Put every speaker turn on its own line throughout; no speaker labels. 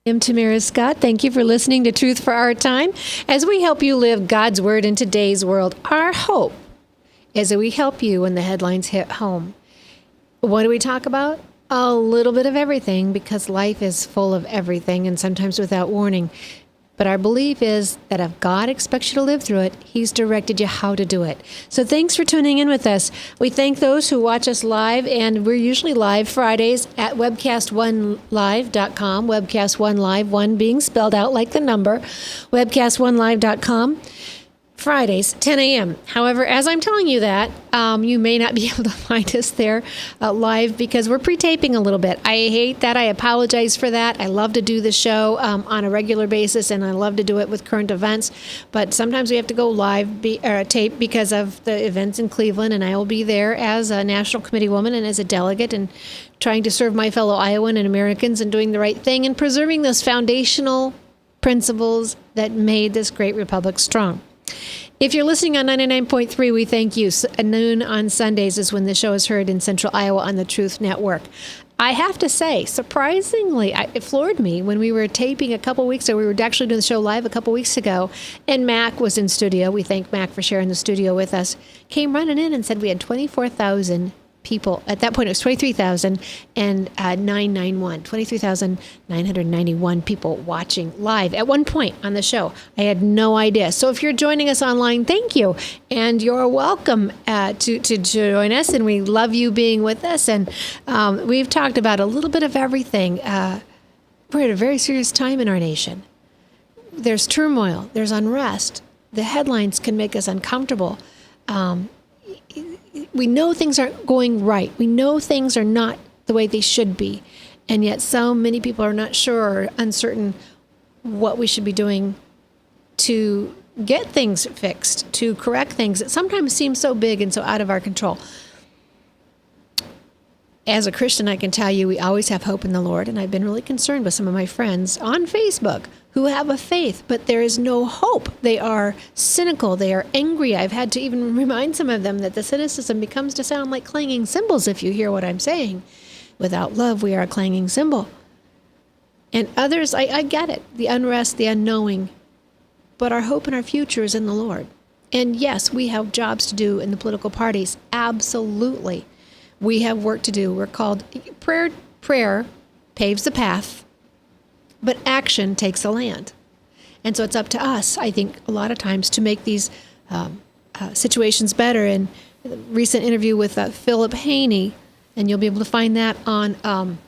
I'm Tamara Scott. Thank you for listening to Truth for Our Time as we help you live God's Word in today's world. Our hope is that we help you when the headlines hit home. What do we talk about? A little bit of everything, because life is full of everything and sometimes without warning. But our belief is that if God expects you to live through it, He's directed you how to do it. So thanks for tuning in with us. We thank those who watch us live, and we're usually live Fridays at webcast1live.com, webcast1live, 1 being spelled out like the number, webcast1live.com. Fridays, 10 a.m. However, as I'm telling you that, you may not be able to find us there live because we're pre-taping a little bit. I hate that. I apologize for that. I love to do the show on a regular basis, and I love to do it with current events. But sometimes we have to go live tape because of the events in Cleveland, and I will be there as a National Committee woman and as a delegate and trying to serve my fellow Iowan and Americans and doing the right thing and preserving those foundational principles that made this great republic strong. If you're listening on 99.3, we thank you. At noon on Sundays is when the show is heard in Central Iowa on the Truth Network. I have to say, surprisingly, it floored me when we were taping a couple weeks ago. We were actually doing the show live a couple weeks ago, and Mac was in studio. We thank Mac for sharing the studio with us. Came running in and said we had 24,000 people. At that point, it was 23,991 people watching live at one point on the show. I had no idea. So if you're joining us online, thank you. And you're welcome to join us. And we love you being with us. And we've talked about a little bit of everything. We're at a very serious time in our nation. There's turmoil. There's unrest. The headlines can make us uncomfortable. We know things aren't going right. We know things are not the way they should be. And yet so many people are not sure or uncertain what we should be doing to get things fixed, to correct things that sometimes seem so big and so out of our control. As a Christian, I can tell you we always have hope in the Lord. And I've been really concerned with some of my friends on Facebook who have a faith, but there is no hope. They are cynical. They are angry. I've had to even remind some of them that the cynicism becomes to sound like clanging cymbals, if you hear what I'm saying. Without love, we are a clanging cymbal. And others, I get it, the unrest, the unknowing. But our hope and our future is in the Lord. And yes, we have jobs to do in the political parties. Absolutely. We have work to do. We're called prayer paves the path, but action takes the land. And so it's up to us, I think, a lot of times to make these situations better. And a recent interview with Philip Haney, and you'll be able to find that on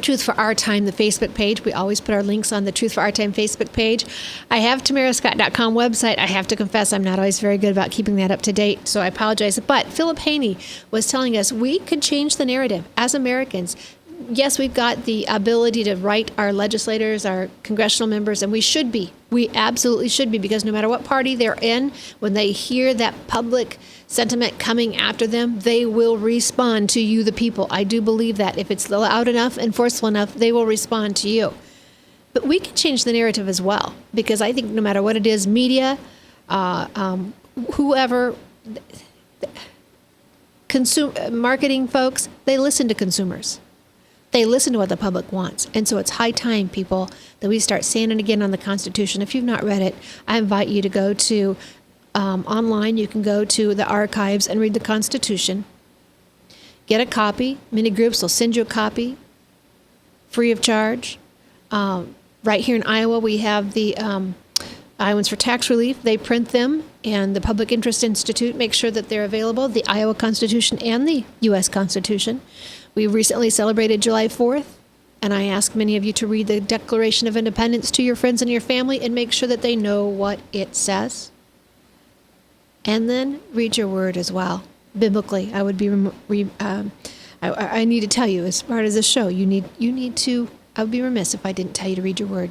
Truth for Our Time, the Facebook page. We always put our links on the Truth for Our Time Facebook page. I have tamarascott.com website. I have to confess, I'm not always very good about keeping that up to date, so I apologize. But Philip Haney was telling us we could change the narrative as Americans. Yes, we've got the ability to write our legislators, our congressional members, and we should be. We absolutely should be, because no matter what party they're in, when they hear that public sentiment coming after them, they will respond to you, the people. I do believe that. If it's loud enough and forceful enough, they will respond to you. But we can change the narrative as well, because I think no matter what it is, media, whoever, marketing folks, they listen to consumers. They listen to what the public wants. And so it's high time, people, that we start saying it again on the Constitution. If you've not read it, I invite you to go to online. You can go to the archives and read the Constitution. Get a copy. Many groups will send you a copy free of charge. Right here in Iowa, we have the Iowans for Tax Relief. They print them, and the Public Interest Institute makes sure that they're available, the Iowa Constitution and the U.S. Constitution. We recently celebrated July 4th, and I ask many of you to read the Declaration of Independence to your friends and your family and make sure that they know what it says. And then read your word as well, biblically. I would be, I need to tell you, as part of this show, you need to, I would be remiss if I didn't tell you to read your word.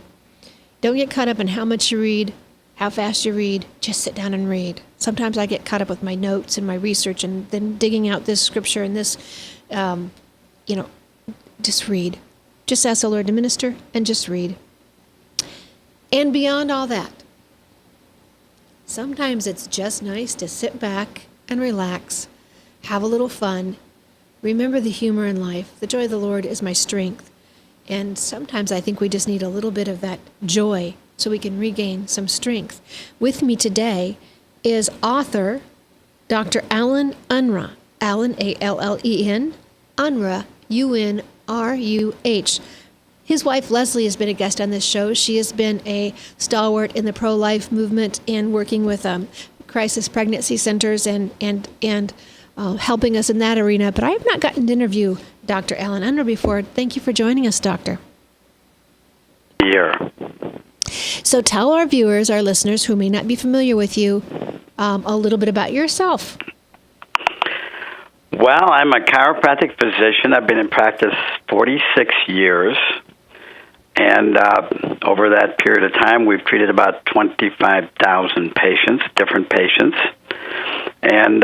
Don't get caught up in how much you read, how fast you read. Just sit down and read. Sometimes I get caught up with my notes and my research and then digging out this scripture and this, just read. Just ask the Lord to minister and just read. And beyond all that, sometimes it's just nice to sit back and relax, have a little fun, remember the humor in life. The joy of the Lord is my strength. And sometimes I think we just need a little bit of that joy so we can regain some strength. With me today is author Dr. Alan Unruh. Alan, A-L-L-E-N, Unruh, U-N-R-U-H. His wife, Leslie, has been a guest on this show. She has been a stalwart in the pro-life movement and working with crisis pregnancy centers and helping us in that arena. But I have not gotten to interview Dr. Alan Unruh before. Thank you for joining us, Doctor.
Here.
So tell our viewers, our listeners who may not be familiar with you, a little bit about yourself.
Well, I'm a chiropractic physician. I've been in practice 46 years. And over that period of time, we've treated about 25,000 patients, different patients. And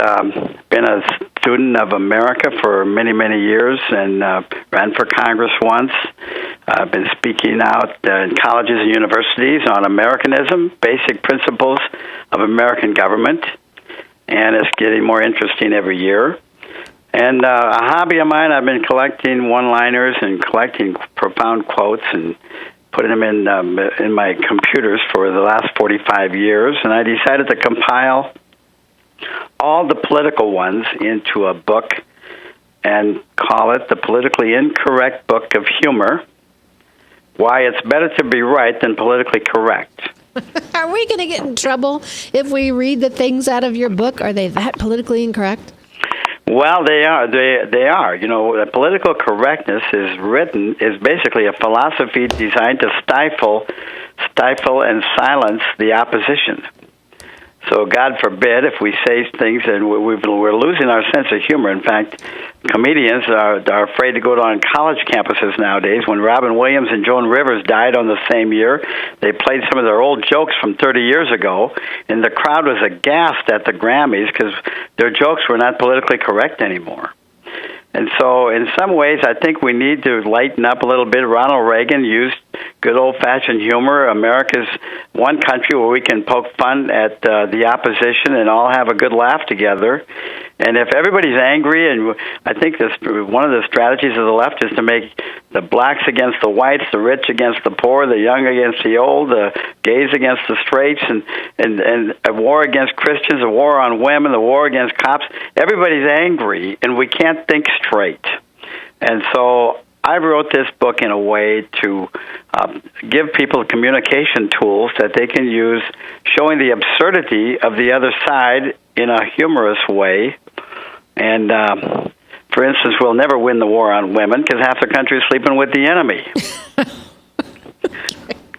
been a student of America for many, many years and ran for Congress once. I've been speaking out in colleges and universities on Americanism, basic principles of American government. And it's getting more interesting every year. And a hobby of mine, I've been collecting one-liners and collecting profound quotes and putting them in my computers for the last 45 years. And I decided to compile all the political ones into a book and call it The Politically Incorrect Book of Humor, Why It's Better to Be Right Than Politically Correct.
Are we going to get in trouble if we read the things out of your book? Are they that politically incorrect?
Well, they are. They are. You know, political correctness is basically a philosophy designed to stifle and silence the opposition. So God forbid if we say things and we're losing our sense of humor. In fact, comedians are afraid to go on college campuses nowadays. When Robin Williams and Joan Rivers died on the same year, they played some of their old jokes from 30 years ago, and the crowd was aghast at the Grammys because their jokes were not politically correct anymore. And so in some ways, I think we need to lighten up a little bit. Ronald Reagan used good old-fashioned humor. America's one country where we can poke fun at the opposition and all have a good laugh together. And if everybody's angry, and I think one of the strategies of the left is to make the blacks against the whites, the rich against the poor, the young against the old, the gays against the straights, and a war against Christians, a war on women, the war against cops. Everybody's angry, and we can't think straight. And so I wrote this book in a way to give people communication tools that they can use, showing the absurdity of the other side in a humorous way. And, for instance, we'll never win the war on women because half the country is sleeping with the enemy.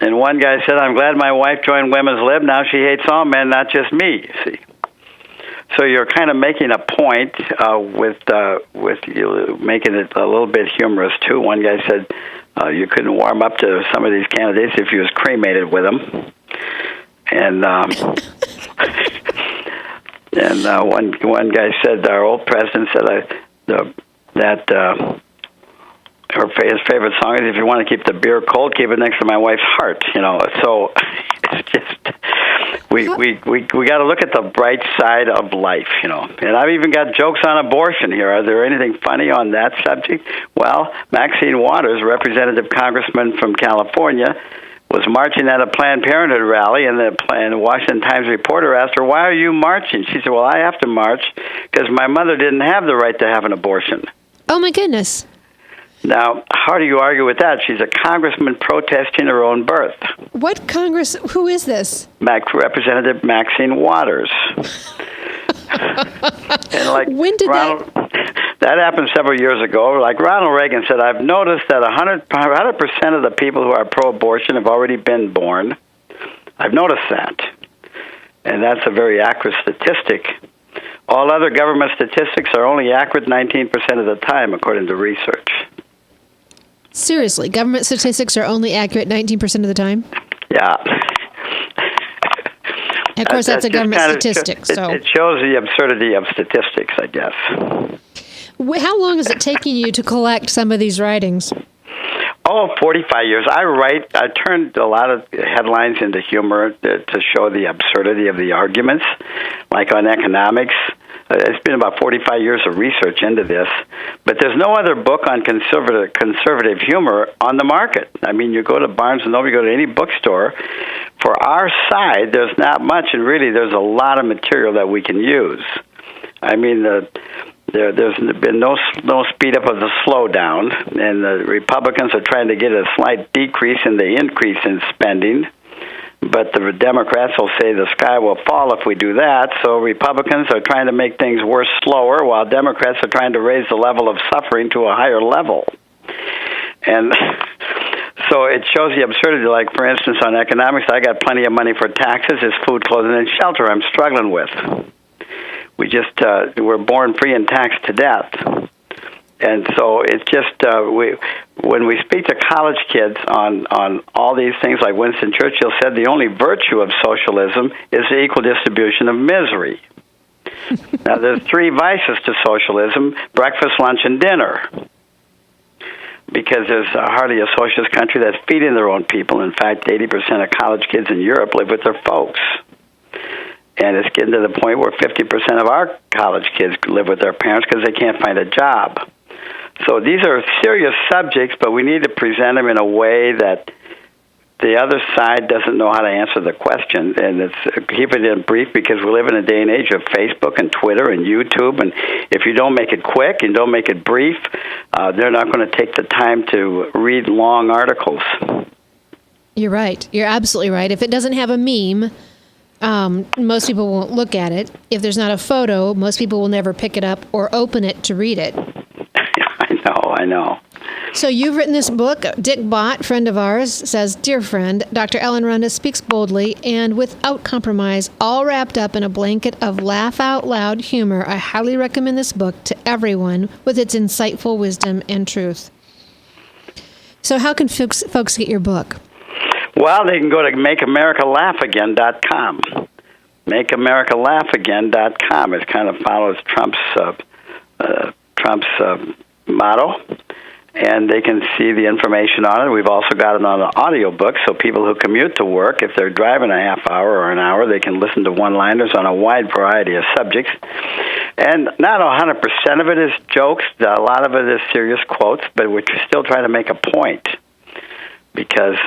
And one guy said, I'm glad my wife joined Women's Lib. Now she hates all men, not just me, you see. So you're kind of making a point with you making it a little bit humorous, too. One guy said you couldn't warm up to some of these candidates if you was cremated with them. And one guy said, our old president said that his favorite song is, if you want to keep the beer cold, keep it next to my wife's heart. You know, so it's just we got to look at the bright side of life. You know, and I've even got jokes on abortion here. Are there anything funny on that subject? Well, Maxine Waters, representative congressman from California, was marching at a Planned Parenthood rally, and the Washington Times reporter asked her, why are you marching? She said, well, I have to march because my mother didn't have the right to have an abortion.
Oh, my goodness.
Now, how do you argue with that? She's a congressman protesting her own birth.
What Congress? Who is this?
Representative Maxine Waters. And like
when did
that happened several years ago. Like Ronald Reagan said, I've noticed that 100% of the people who are pro-abortion have already been born. I've noticed that. And that's a very accurate statistic. All other government statistics are only accurate 19% of the time, according to research.
Seriously, government statistics are only accurate 19% of the time?
Yeah.
Of course, that's a government statistic.
It shows the absurdity of statistics, I guess.
How long is it taking you to collect some of these writings?
Oh, 45 years. I turned a lot of headlines into humor to show the absurdity of the arguments, like on economics. It's been about 45 years of research into this, but there's no other book on conservative humor on the market. I mean, you go to Barnes & Noble, you go to any bookstore. For our side, there's not much, and really there's a lot of material that we can use. I mean, there's been no speed up of the slowdown, and the Republicans are trying to get a slight decrease in the increase in spending. But the Democrats will say the sky will fall if we do that. So Republicans are trying to make things worse slower, while Democrats are trying to raise the level of suffering to a higher level. And so it shows the absurdity. Like, for instance, on economics, I got plenty of money for taxes. It's food, clothing, and shelter I'm struggling with. We just, we're born free and taxed to death. And so it's just, when we speak to college kids on all these things, like Winston Churchill said, the only virtue of socialism is the equal distribution of misery. Now, there's 3 vices to socialism: breakfast, lunch, and dinner. Because there's hardly a socialist country that's feeding their own people. In fact, 80% of college kids in Europe live with their folks. And it's getting to the point where 50% of our college kids live with their parents because they can't find a job. So these are serious subjects, but we need to present them in a way that the other side doesn't know how to answer the question. And it's keep it in brief, because we live in a day and age of Facebook and Twitter and YouTube. And if you don't make it quick and don't make it brief, they're not going to take the time to read long articles.
You're right. You're absolutely right. If it doesn't have a meme, most people won't look at it. If there's not a photo, most people will never pick it up or open it to read it.
I know.
So you've written this book. Dick Bott, friend of ours, says, "Dear friend, Dr. Alan Runda speaks boldly and without compromise, all wrapped up in a blanket of laugh-out-loud humor. I highly recommend this book to everyone with its insightful wisdom and truth." So how can folks get your book?
Well, they can go to makeamericalaughagain.com. Makeamericalaughagain.com. It kind of follows Trump's motto, and they can see the information on it. We've also got it on an audiobook, so people who commute to work, if they're driving a half hour or an hour, they can listen to one-liners on a wide variety of subjects. And not 100% of it is jokes. A lot of it is serious quotes, but we're still trying to make a point, because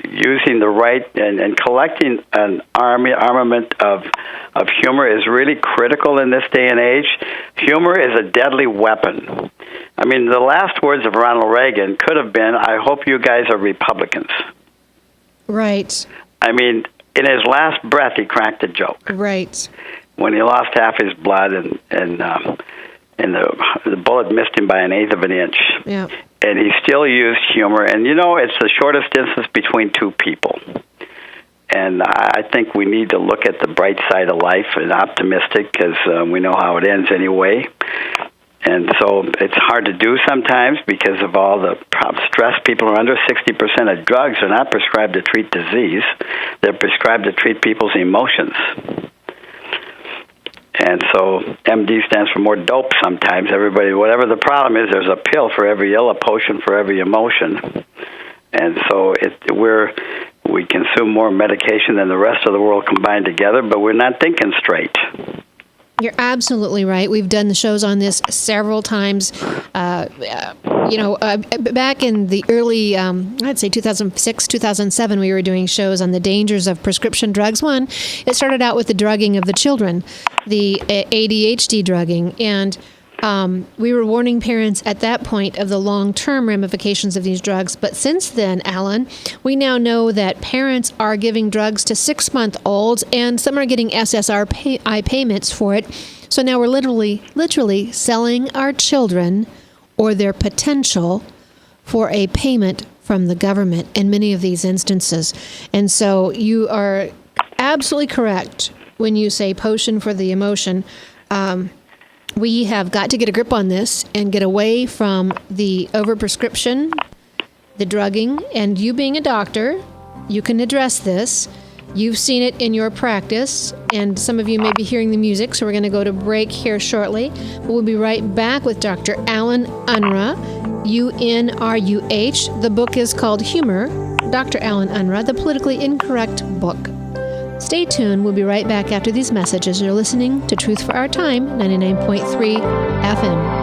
using the right and collecting an armament of humor is really critical in this day and age. Humor is a deadly weapon. I mean, the last words of Ronald Reagan could have been, "I hope you guys are Republicans."
Right.
I mean, in his last breath, he cracked a joke.
Right.
When he lost half his blood and the bullet missed him by 1/8 of an inch.
Yeah.
And he still used humor. And, you know, it's the shortest distance between two people. And I think we need to look at the bright side of life and optimistic, because we know how it ends anyway. And so it's hard to do sometimes because of all the stress people are under. 60% of drugs are not prescribed to treat disease. They're prescribed to treat people's emotions. And so MD stands for more dope sometimes. Everybody, whatever the problem is, there's a pill for every ill, a potion for every emotion. And so we consume more medication than the rest of the world combined together, but we're not thinking straight.
You're absolutely right. We've done the shows on this several times. Back in the early, I'd say 2006, 2007, we were doing shows on the dangers of prescription drugs. One, it started out with the drugging of the children, the ADHD drugging, and we were warning parents at that point of the long-term ramifications of these drugs. But since then, Alan, we now know that parents are giving drugs to 6-month-olds, and some are getting SSRI payments for it. So now we're literally selling our children or their potential for a payment from the government in many of these instances. And so you are absolutely correct when you say potion for the emotion. We have got to get a grip on this and get away from the overprescription, the drugging, and you being a doctor, you can address this. You've seen it in your practice, and some of you may be hearing the music, so we're going to go to break here shortly. But we'll be right back with Dr. Alan Unruh, UNRUH. The book is called Humor, Dr. Alan Unruh, The Politically Incorrect Book. Stay tuned. We'll be right back after these messages. You're listening to Truth for Our Time, 99.3 FM.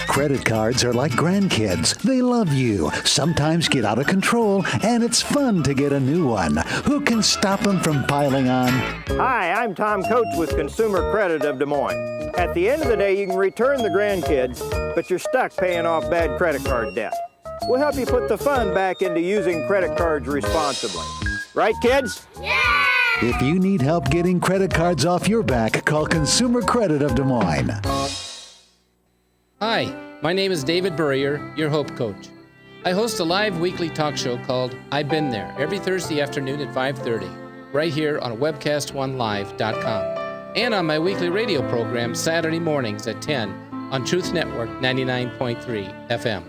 Credit cards are like grandkids. They love you, sometimes get out of control, and it's fun to get a new one. Who can stop them from piling on?
Hi, I'm Tom Coates with Consumer Credit of Des Moines. At the end of the day, you can return the grandkids, but you're stuck paying off bad credit card debt. We'll help you put the fun back into using credit cards responsibly. Right, kids?
Yeah!
If you need help getting credit cards off your back, call Consumer Credit of Des Moines.
Hi, my name is David Burrier, your Hope Coach. I host a live weekly talk show called I've Been There every Thursday afternoon at 5:30, right here on webcast1live.com, and on my weekly radio program Saturday mornings at 10 on Truth Network 99.3 FM.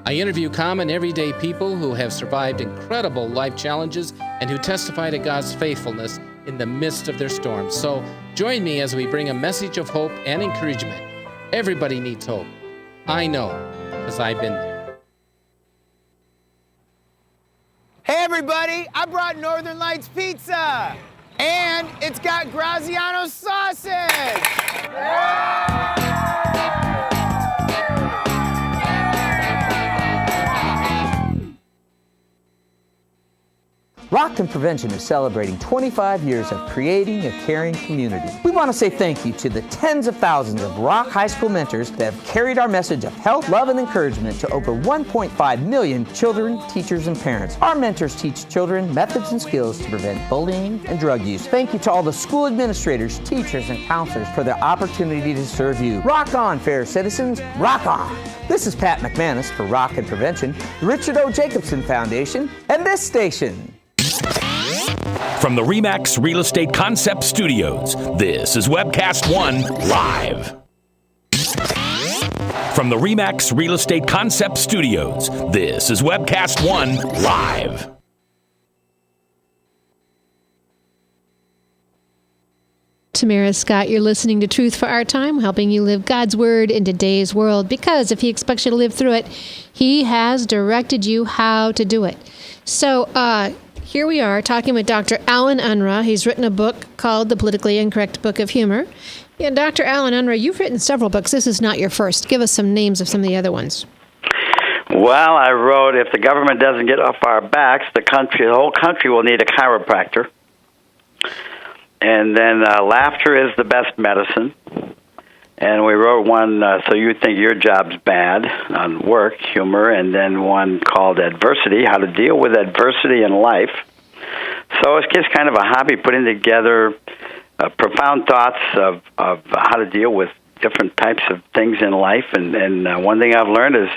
I interview common everyday people who have survived incredible life challenges and who testify to God's faithfulness in the midst of their storms. So join me as we bring a message of hope and encouragement. Everybody needs hope. I know, because I've been there.
Hey everybody, I brought Northern Lights Pizza! And it's got Graziano sausage!
Rock and Prevention is celebrating 25 years of creating a caring community. We want to say thank you to the tens of thousands of Rock High School mentors that have carried our message of health, love, and encouragement to over 1.5 million children, teachers, and parents. Our mentors teach children methods and skills to prevent bullying and drug use. Thank you to all the school administrators, teachers, and counselors for the opportunity to serve you. Rock on, fair citizens, rock on! This is Pat McManus for Rock and Prevention, the Richard O. Jacobson Foundation, and this station.
From the RE/MAX Real Estate Concept Studios, this is Webcast One Live. From the RE/MAX Real Estate Concept Studios, this is Webcast One Live.
Tamara Scott, you're listening to Truth for Our Time, helping you live God's Word in today's world, because if He expects you to live through it, He has directed you how to do it. So, here we are talking with Dr. Alan Unruh. He's written a book called The Politically Incorrect Book of Humor. And Dr. Alan Unruh, you've written several books. This is not your first. Give us some names of some of the other ones.
Well, I wrote, if the government doesn't get off our backs, the whole country will need a chiropractor. And then laughter is the best medicine. And we wrote one, So You Think Your Job's Bad, on work, humor, and then one called Adversity, how to deal with adversity in life. So it's just kind of a hobby, putting together profound thoughts of how to deal with different types of things in life. And one thing I've learned is,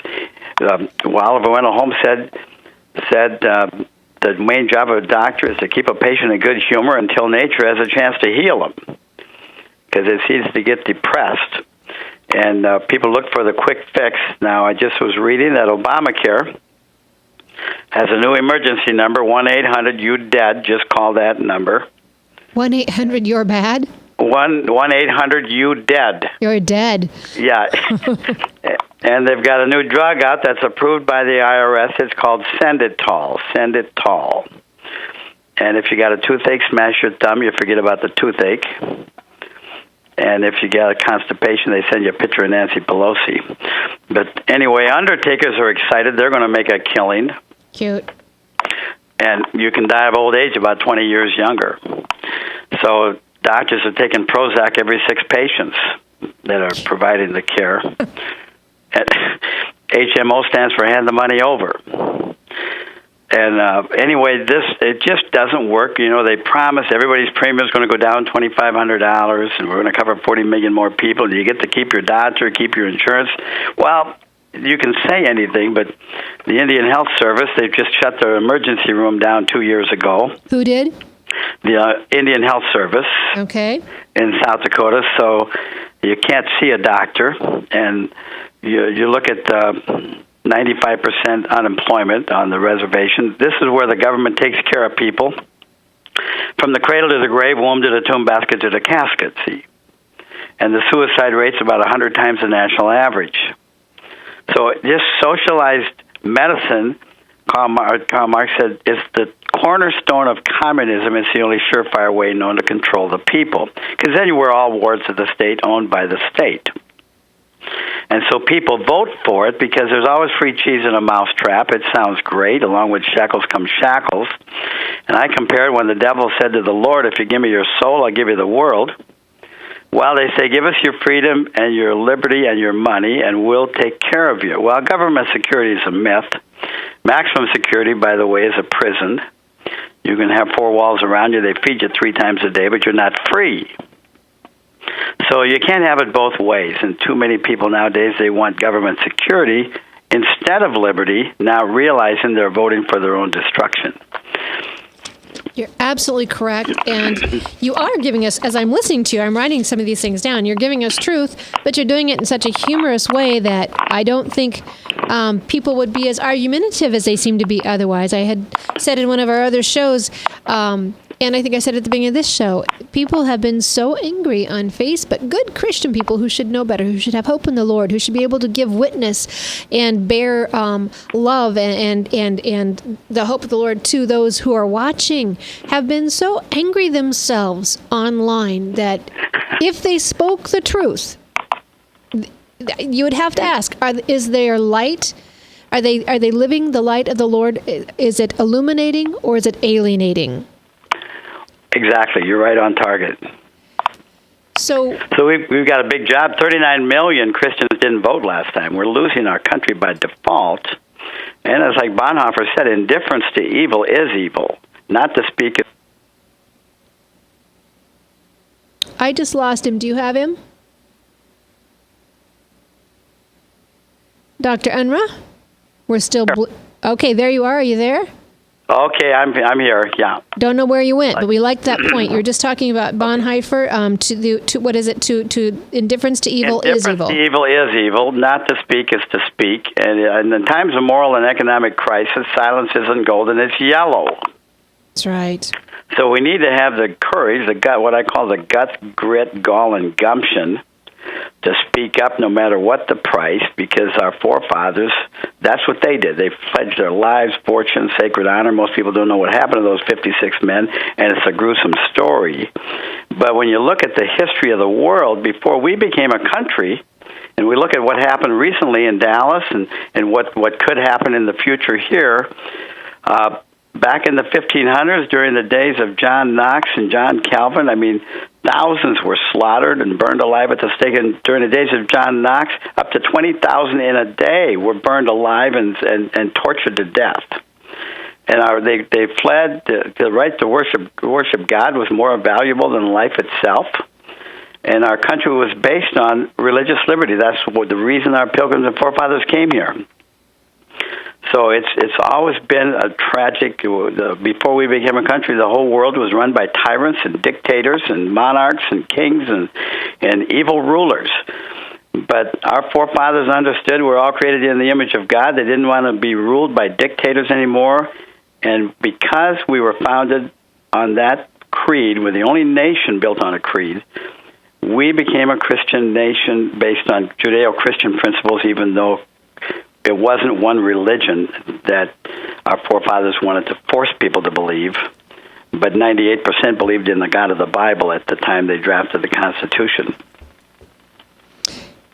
Oliver Wendell Holmes said the main job of a doctor is to keep a patient in good humor until nature has a chance to heal him. Because it's easy to get depressed, and people look for the quick fix. Now, I just was reading that Obamacare has a new emergency number, 1-800-YOU-DEAD. Just call that number.
1-800-YOU're-BAD?
1-800-YOU-DEAD.
You're dead.
Yeah. And they've got a new drug out that's approved by the IRS. It's called Send-It-Tall. Send-It-Tall. And if you got a toothache, smash your thumb. You forget about the toothache. And if you get a constipation, they send you a picture of Nancy Pelosi. But anyway, undertakers are excited. They're going to make a killing.
Cute.
and you can die of old age about 20 years younger. So doctors are taking Prozac every 6 patients that are providing the care. HMO stands for hand the money over. And anyway, it just doesn't work. You know, they promise everybody's premium is going to go down $2,500, and we're going to cover 40 million more people. Do you get to keep your doctor, keep your insurance? Well, you can say anything, but the Indian Health Service, they've just shut their emergency room down 2 years ago.
Who did?
The Indian Health Service.
Okay.
In South Dakota, so you can't see a doctor, and you look at 95% unemployment on the reservation. This is where the government takes care of people from the cradle to the grave, womb to the tomb, basket to the casket, see. And the suicide rate's about 100 times the national average. So just socialized medicine, Karl Marx said, is the cornerstone of communism. It's the only surefire way known to control the people. Because then you were all wards of the state owned by the state. And so people vote for it because there's always free cheese in a mousetrap. It sounds great. Along with shekels come shackles. And I compare it when the devil said to the Lord, if you give me your soul, I'll give you the world. Well, they say, give us your freedom and your liberty and your money, and we'll take care of you. Well, government security is a myth. Maximum security, by the way, is a prison. You can have 4 walls around you. They feed you 3 times a day, but you're not free. So you can't have it both ways. And too many people nowadays, they want government security instead of liberty, now realizing they're voting for their own destruction.
You're absolutely correct. And you are giving us, as I'm listening to you, I'm writing some of these things down. You're giving us truth, but you're doing it in such a humorous way that I don't think people would be as argumentative as they seem to be otherwise. I had said in one of our other shows, and I think I said at the beginning of this show, people have been so angry on Facebook, good Christian people who should know better, who should have hope in the Lord, who should be able to give witness and bear love and the hope of the Lord to those who are watching, have been so angry themselves online that if they spoke the truth, you would have to ask, is there light? Are they living the light of the Lord? Is it illuminating or is it alienating?
Exactly. You're right on target.
So
we've got a big job. 39 million Christians didn't vote last time. We're losing our country by default. And as like Bonhoeffer said, indifference to evil is evil. Not to speak of...
I just lost him. Do you have him? Dr. Unruh? We're still... Okay, there you are. Are you there?
Okay, I'm here. Yeah.
Don't know where you went, but we like that point. You were just talking about Bonhoeffer. What is it? To indifference to evil is evil.
Indifference to evil is evil. Not to speak is to speak. And in times of moral and economic crisis, silence isn't golden; it's yellow.
That's right.
So we need to have the courage, the gut, what I call the guts, grit, gall, and gumption, to speak up no matter what the price, because our forefathers, that's what they did. They pledged their lives, fortune, sacred honor. Most people don't know what happened to those 56 men, and it's a gruesome story. But when you look at the history of the world, before we became a country, and we look at what happened recently in Dallas and what could happen in the future here, back in the 1500s, during the days of John Knox and John Calvin, I mean, thousands were slaughtered and burned alive at the stake. And during the days of John Knox, up to 20,000 in a day were burned alive and tortured to death. And they fled. The right to worship God was more valuable than life itself. And our country was based on religious liberty. That's the reason our pilgrims and forefathers came here. So it's always been a tragic. Before we became a country, the whole world was run by tyrants and dictators and monarchs and kings and evil rulers. But our forefathers understood we're all created in the image of God. They didn't want to be ruled by dictators anymore. And because we were founded on that creed, we're the only nation built on a creed, we became a Christian nation based on Judeo-Christian principles, even though it wasn't one religion that our forefathers wanted to force people to believe, but 98% believed in the God of the Bible at the time they drafted the Constitution.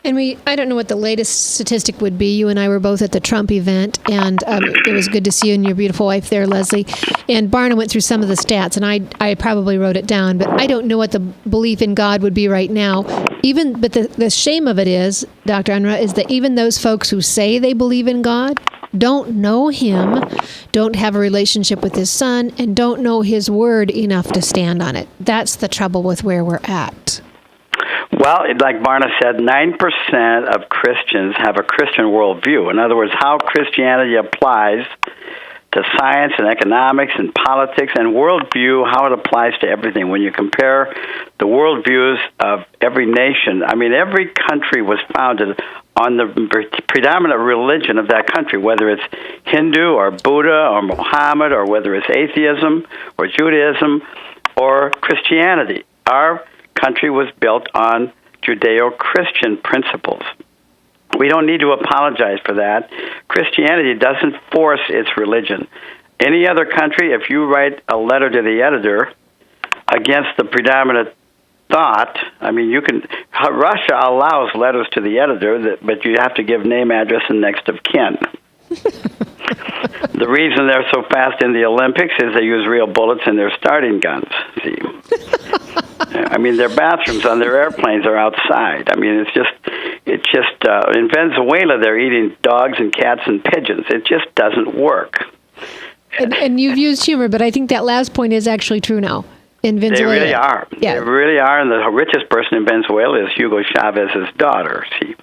And I don't know what the latest statistic would be. You and I were both at the Trump event, and it was good to see you and your beautiful wife there, Leslie. And Barna went through some of the stats, and I probably wrote it down, but I don't know what the belief in God would be right now. But the shame of it is, Dr. Unruh, is that even those folks who say they believe in God don't know Him, don't have a relationship with His Son, and don't know His Word enough to stand on it. That's the trouble with where we're at.
Well, like Barna said, 9% of Christians have a Christian worldview. In other words, how Christianity applies to science and economics and politics and worldview, how it applies to everything. When you compare the worldviews of every nation, I mean, every country was founded on the predominant religion of that country, whether it's Hindu or Buddha or Muhammad, or whether it's atheism or Judaism or Christianity. Our country was built on Judeo-Christian principles. We don't need to apologize for that. Christianity doesn't force its religion. Any other country, if you write a letter to the editor against the predominant thought, I mean, Russia allows letters to the editor, but you have to give name, address, and next of kin. The reason they're so fast in the Olympics is they use real bullets in their starting guns. See, I mean, their bathrooms on their airplanes are outside. I mean, it's just in Venezuela they're eating dogs and cats and pigeons. It just doesn't work.
And you've used humor, but I think that last point is actually true now. In Venezuela.
They really are.
Yeah.
They really are, and the richest person in Venezuela is Hugo Chavez's daughter. See,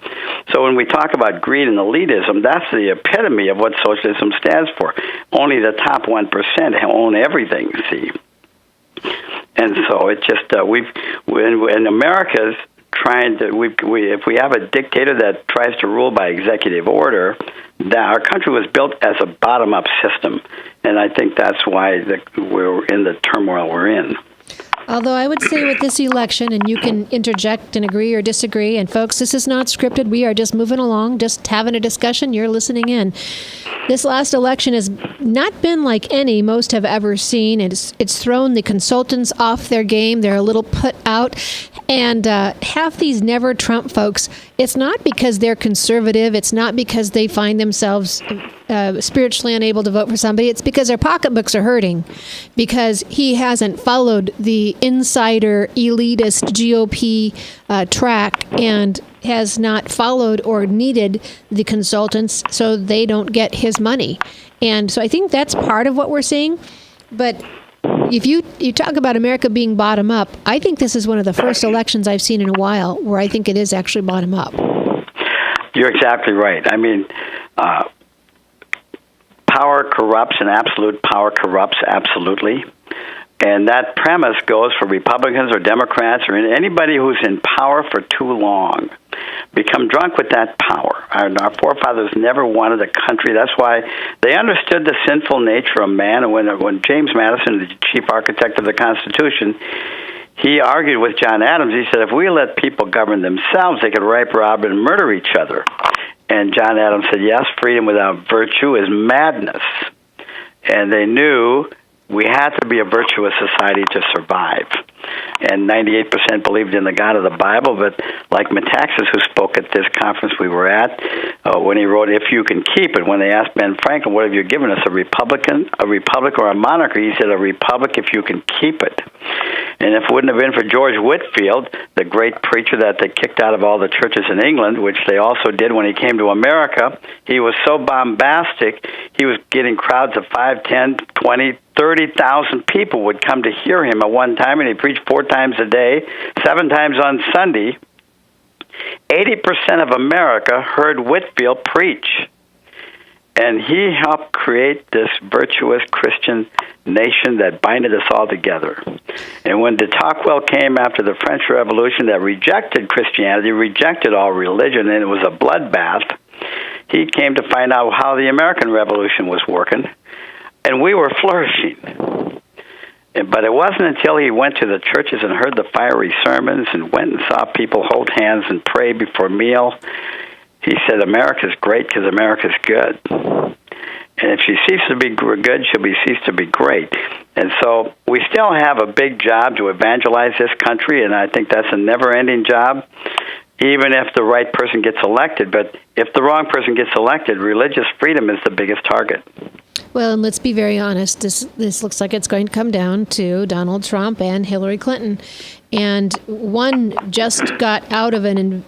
so when we talk about greed and elitism, that's the epitome of what socialism stands for. Only the top 1% own everything. See, and so it's just when America's trying to if we have a dictator that tries to rule by executive order, that our country was built as a bottom-up system, and I think that's why we're in the turmoil we're in.
Although I would say with this election, and you can interject and agree or disagree, and folks, this is not scripted. We are just moving along, just having a discussion. You're listening in. This last election has not been like any most have ever seen. It's thrown the consultants off their game. They're a little put out. And half these never Trump folks, it's not because they're conservative. It's not because they find themselves spiritually unable to vote for somebody. It's because their pocketbooks are hurting, because he hasn't followed the insider elitist GOP track and has not followed or needed the consultants so they don't get his money. And so I think that's part of what we're seeing. But if you talk about America being bottom up, I think this is one of the first elections I've seen in a while where I think it is actually bottom up.
You're exactly right. I mean, power corrupts, and absolute power corrupts absolutely. And that premise goes for Republicans or Democrats or anybody who's in power for too long. Become drunk with that power. Our forefathers never wanted a country. That's why they understood the sinful nature of man. And when James Madison, the chief architect of the Constitution, he argued with John Adams, he said, if we let people govern themselves, they could rape, rob, and murder each other. And John Adams said, yes, freedom without virtue is madness. And they knew we had to be a virtuous society to survive. And 98% believed in the God of the Bible, but like Metaxas, who spoke at this conference we were at, when he wrote, if you can keep it, when they asked Ben Franklin, what have you given us, a republic or a monarchy? He said, a republic if you can keep it. And if it wouldn't have been for George Whitefield, the great preacher that they kicked out of all the churches in England, which they also did when he came to America, he was so bombastic, he was getting crowds of 5, 10, 20, 30,000 people would come to hear him at one time, and he preached 4 times a day, 7 times on Sunday. 80% of America heard Whitefield preach. And he helped create this virtuous Christian nation that binded us all together. And when de Tocqueville came after the French Revolution that rejected Christianity, rejected all religion, and it was a bloodbath, he came to find out how the American Revolution was working, and we were flourishing. But it wasn't until he went to the churches and heard the fiery sermons and went and saw people hold hands and pray before meal, he said, America's great because America's good. And if she ceases to be good, she'll cease to be great. And so we still have a big job to evangelize this country, and I think that's a never-ending job. even if the right person gets elected. But if the wrong person gets elected, religious freedom is the biggest target.
Well, and let's be very honest. This looks like it's going to come down to Donald Trump and Hillary Clinton. And one just got out of an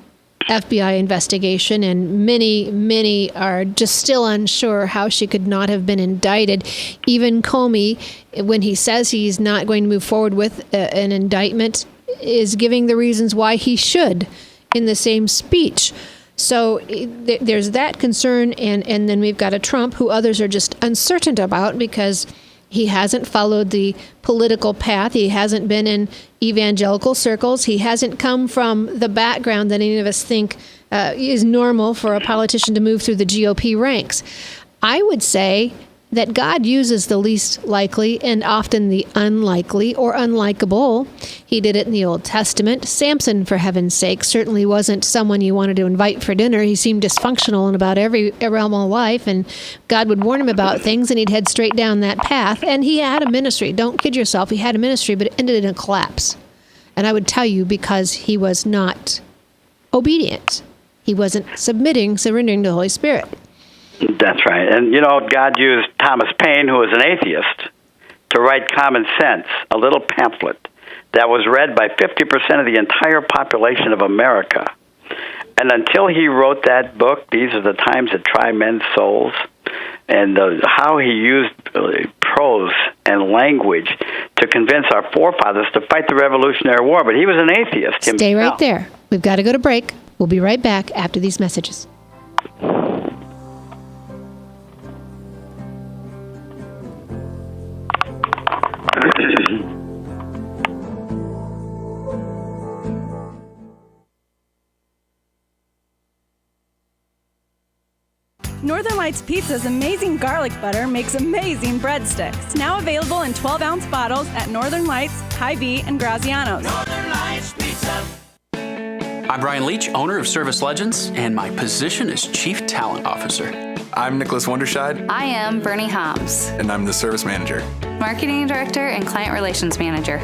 FBI investigation, and many are just still unsure how she could not have been indicted. Even Comey, when he says he's not going to move forward with an indictment, is giving the reasons why he should in the same speech. So there's that concern, and then we've got a Trump who others are just uncertain about because he hasn't followed the political path. He hasn't been in evangelical circles. He hasn't come from the background that any of us think is normal for a politician to move through the GOP ranks. I would say that God uses the least likely and often the unlikely or unlikable. He did it in the Old Testament. Samson, for heaven's sake, certainly wasn't someone you wanted to invite for dinner. He seemed dysfunctional in about every realm of life, and God would warn him about things, and he'd head straight down that path. And he had a ministry. Don't kid yourself. He had a ministry, but it ended in a collapse. And I would tell you, because he was not obedient. He wasn't surrendering to the Holy Spirit.
That's right. And, God used Thomas Paine, who was an atheist, to write Common Sense, a little pamphlet that was read by 50% of the entire population of America. And until he wrote that book, These Are the Times That Try Men's Souls, and how he used prose and language to convince our forefathers to fight the Revolutionary War. But he was an atheist himself.
Stay right there. We've got to go to break. We'll be right back after these messages.
Northern Lights Pizza's amazing garlic butter makes amazing breadsticks. Now available in 12-ounce bottles at Northern Lights, Hy-Vee, and Graziano's.
Northern Lights Pizza.
I'm Brian Leach, owner of Service Legends, and my position is Chief Talent Officer.
I'm Nicholas Wonderscheid.
I am Bernie Homs.
And I'm the Service Manager.
Marketing Director and Client Relations Manager.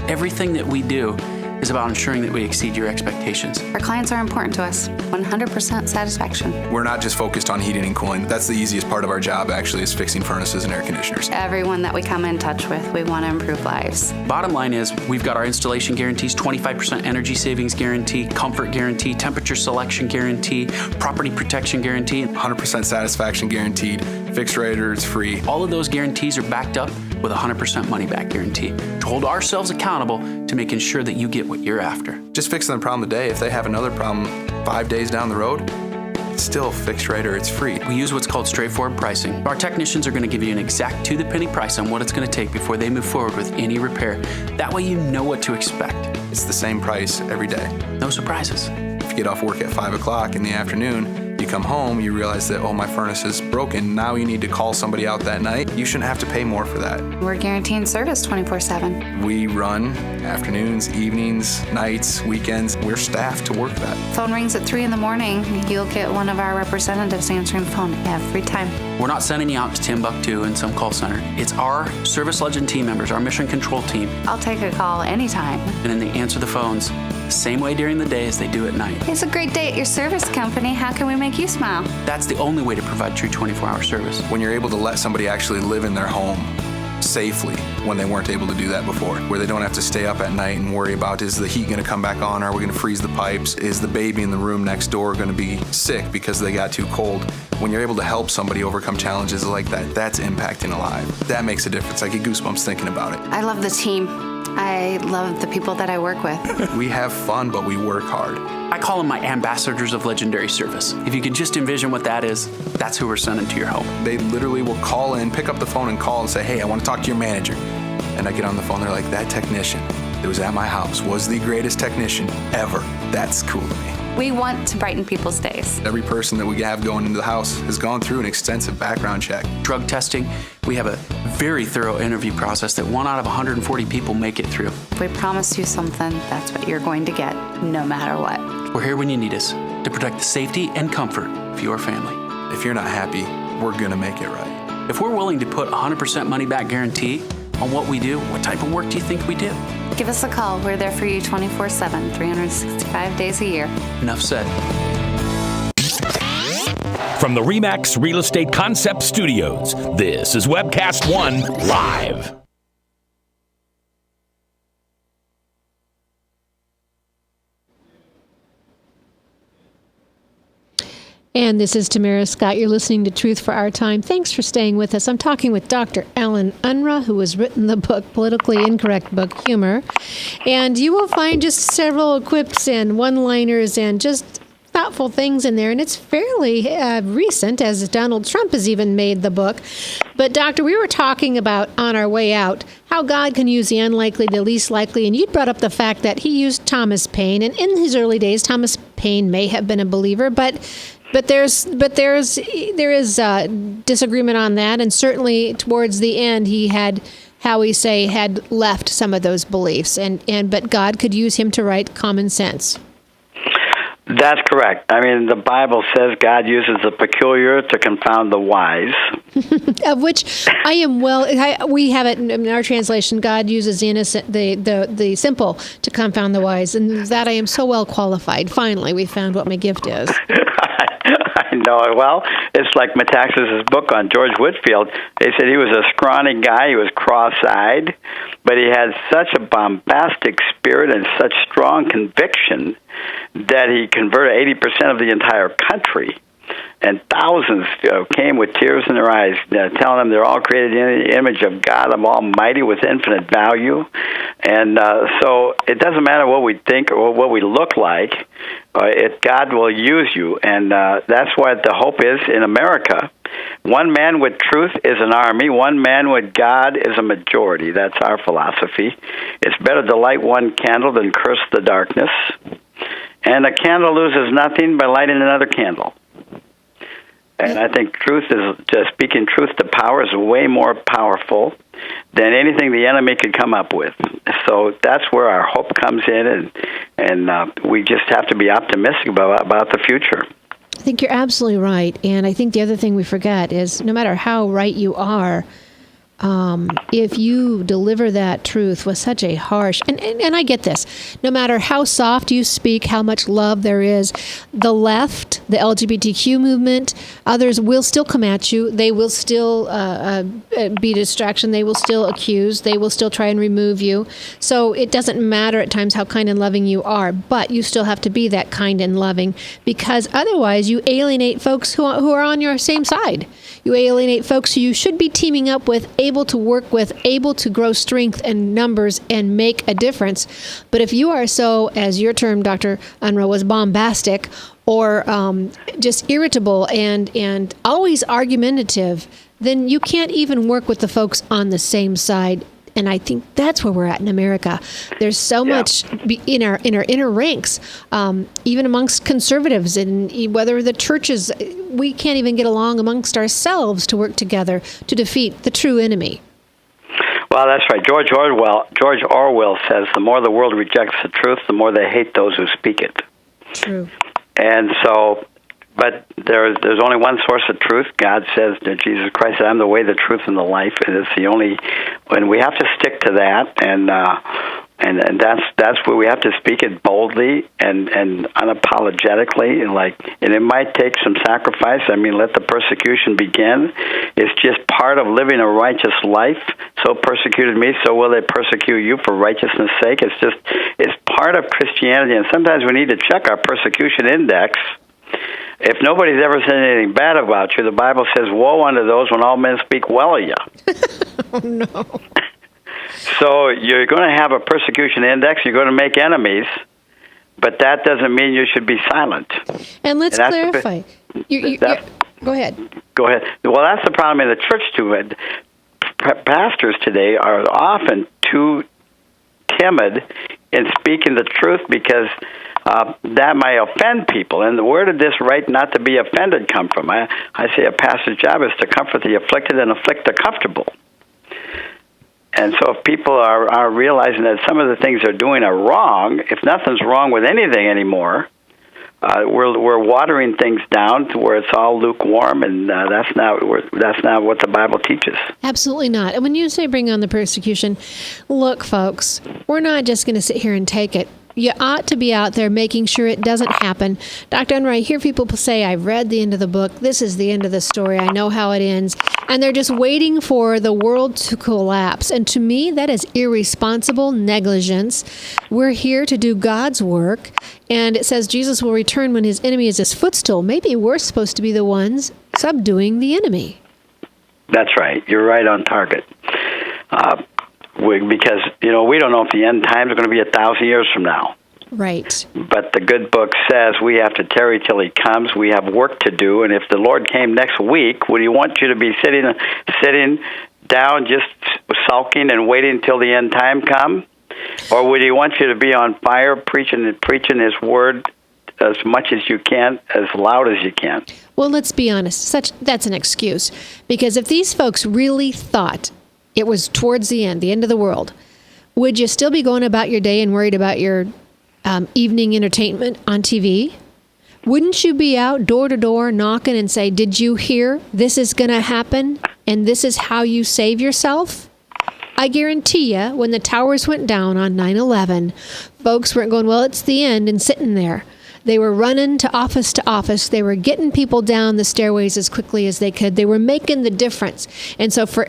Everything that we do is about ensuring that we exceed your expectations.
Our clients are important to us. 100% satisfaction.
We're not just focused on heating and cooling. That's the easiest part of our job, actually, is fixing furnaces and air conditioners.
Everyone that we come in touch with, we want to improve lives.
Bottom line is, we've got our installation guarantees, 25% energy savings guarantee, comfort guarantee, temperature selection guarantee, property protection guarantee.
100% satisfaction guaranteed, fixed rate or it's free.
All of those guarantees are backed up with a 100% money back guarantee to hold ourselves accountable to making sure that you get what you're after.
Just fixing the problem today. If they have another problem 5 days down the road, it's still fixed rate or it's free.
We use what's called straightforward pricing. Our technicians are going to give you an exact to-the-penny price on what it's going to take before they move forward with any repair. That way you know what to expect.
It's the same price every day.
No surprises.
If you get off work at 5 o'clock in the afternoon, you come home, you realize that, my furnace is broken. Now you need to call somebody out that night. You shouldn't have to pay more for that.
We're guaranteeing service 24/7.
We run afternoons, evenings, nights, weekends. We're staffed to work that.
Phone rings at 3 in the morning. You'll get one of our representatives answering the phone every time.
We're not sending you out to Timbuktu in some call center. It's our Service Legend team members, our mission control team.
I'll take a call anytime.
And then they answer the phones the same way during the day as they do at night.
It's a great day at your service company. How can we make you smile?
That's the only way to provide true 24-hour service.
When you're able to let somebody actually live in their home safely when they weren't able to do that before, where they don't have to stay up at night and worry about, is the heat going to come back on? Are we going to freeze the pipes? Is the baby in the room next door going to be sick because they got too cold? When you're able to help somebody overcome challenges like that, that's impacting a life. That makes a difference. I get goosebumps thinking about it.
I love the team. I love the people that I work with.
We have fun, but we work hard.
I call them my ambassadors of legendary service. If you can just envision what that is, that's who we're sending to your home.
They literally will call in, pick up the phone and call and say, hey, I want to talk to your manager. And I get on the phone, they're like, that technician that was at my house was the greatest technician ever. That's cool to me.
We want to brighten people's days.
Every person that we have going into the house has gone through an extensive background check.
Drug testing, we have a very thorough interview process that 1 out of 140 people make it through.
If we promise you something, that's what you're going to get, no matter what.
We're here when you need us to protect the safety and comfort of your family.
If you're not happy, we're going to make it right.
If we're willing to put 100% money back guarantee on what we do. What type of work do you think we do?
Give us a call. We're there for you 24/7, 365 days a year.
Enough said.
From the RE/MAX Real Estate Concept Studios, this is Webcast One Live.
And this is Tamara Scott. You're listening to Truth for Our Time. Thanks for staying with us. I'm talking with Dr. Ellen Unruh, who has written the book, Politically Incorrect Book, Humor. And you will find just several quips and one-liners and just thoughtful things in there. And it's fairly recent, as Donald Trump has even made the book. But, Doctor, we were talking about on our way out how God can use the unlikely, the least likely. And you brought up the fact that he used Thomas Paine. And in his early days, Thomas Paine may have been a believer, but there is disagreement on that, and certainly towards the end he had left some of those beliefs, but God could use him to write Common Sense.
That's correct. I mean, the Bible says God uses the peculiar to confound the wise.
Of which I am we have it in our translation, God uses the innocent, the simple to confound the wise, and that I am so well qualified. Finally, we found what my gift is.
I know it well. It's like Metaxas' book on George Whitefield. They said he was a scrawny guy. He was cross-eyed, but he had such a bombastic spirit and such strong conviction that he converted 80% of the entire country. And thousands came with tears in their eyes, telling them they're all created in the image of God Almighty with infinite value. And so it doesn't matter what we think or what we look like. God will use you. And that's what the hope is in America. One man with truth is an army. One man with God is a majority. That's our philosophy. It's better to light one candle than curse the darkness. And a candle loses nothing by lighting another candle. And I think truth is just speaking truth to power is way more powerful than anything the enemy could come up with. So that's where our hope comes in, and we just have to be optimistic about the future.
I think you're absolutely right. And I think the other thing we forget is no matter how right you are, if you deliver that truth with such a harsh, and I get this, no matter how soft you speak, how much love there is, the left, the LGBTQ movement, others will still come at you. They will still be a distraction. They will still accuse. They will still try and remove you. So it doesn't matter at times how kind and loving you are, but you still have to be that kind and loving, because otherwise you alienate folks who are on your same side. You alienate folks who you should be teaming up with, able to work with, able to grow strength and numbers and make a difference. But if you are so, as your term, Dr. Unruh, was bombastic or just irritable and always argumentative, then you can't even work with the folks on the same side. And I think that's where we're at in America. There's so much in our inner ranks, even amongst conservatives, and whether the churches, we can't even get along amongst ourselves to work together to defeat the true enemy.
Well, that's right. George Orwell says, the more the world rejects the truth, the more they hate those who speak it.
True.
And so, but there's only one source of truth. God says that Jesus Christ said, I'm the way, the truth, and the life, and it's the only. And we have to stick to that, and that's where we have to speak it boldly and unapologetically, and it might take some sacrifice. I mean, let the persecution begin. It's just part of living a righteous life. So persecuted me, so will they persecute you for righteousness' sake. It's part of Christianity, and sometimes we need to check our persecution index. If nobody's ever said anything bad about you, the Bible says, woe unto those when all men speak well of you.
Oh, no.
So you're going to have a persecution index. You're going to make enemies, but that doesn't mean you should be silent.
And let's clarify. Go ahead.
Go ahead. Well, that's the problem in the church, too. Pastors today are often too timid in speaking the truth because that might offend people. And where did this right not to be offended come from? I say a pastor's job is to comfort the afflicted and afflict the comfortable. And so if people are realizing that some of the things they're doing are wrong, if nothing's wrong with anything anymore, we're watering things down to where it's all lukewarm, and that's not what the Bible teaches.
Absolutely not. And when you say bring on the persecution, look, folks, we're not just going to sit here and take it. You ought to be out there making sure it doesn't happen. Dr. Unruh, I hear people say, I've read the end of the book. This is the end of the story. I know how it ends. And they're just waiting for the world to collapse. And to me, that is irresponsible negligence. We're here to do God's work. And it says Jesus will return when his enemy is his footstool. Maybe we're supposed to be the ones subduing the enemy.
That's right. You're right on target. Because, we don't know if the end times are going to be 1,000 years from now.
Right.
But the good book says we have to tarry till he comes. We have work to do. And if the Lord came next week, would he want you to be sitting down just sulking and waiting till the end time come? Or would he want you to be on fire preaching his word as much as you can, as loud as you can?
Well, let's be honest. That's an excuse. Because if these folks really thought it was towards the end of the world, would you still be going about your day and worried about your evening entertainment on TV? Wouldn't you be out door to door knocking and say, did you hear this is going to happen and this is how you save yourself? I guarantee you, when the towers went down on 9/11, folks weren't going, well, it's the end, and sitting there. They were running to office. They were getting people down the stairways as quickly as they could. They were making the difference. And so for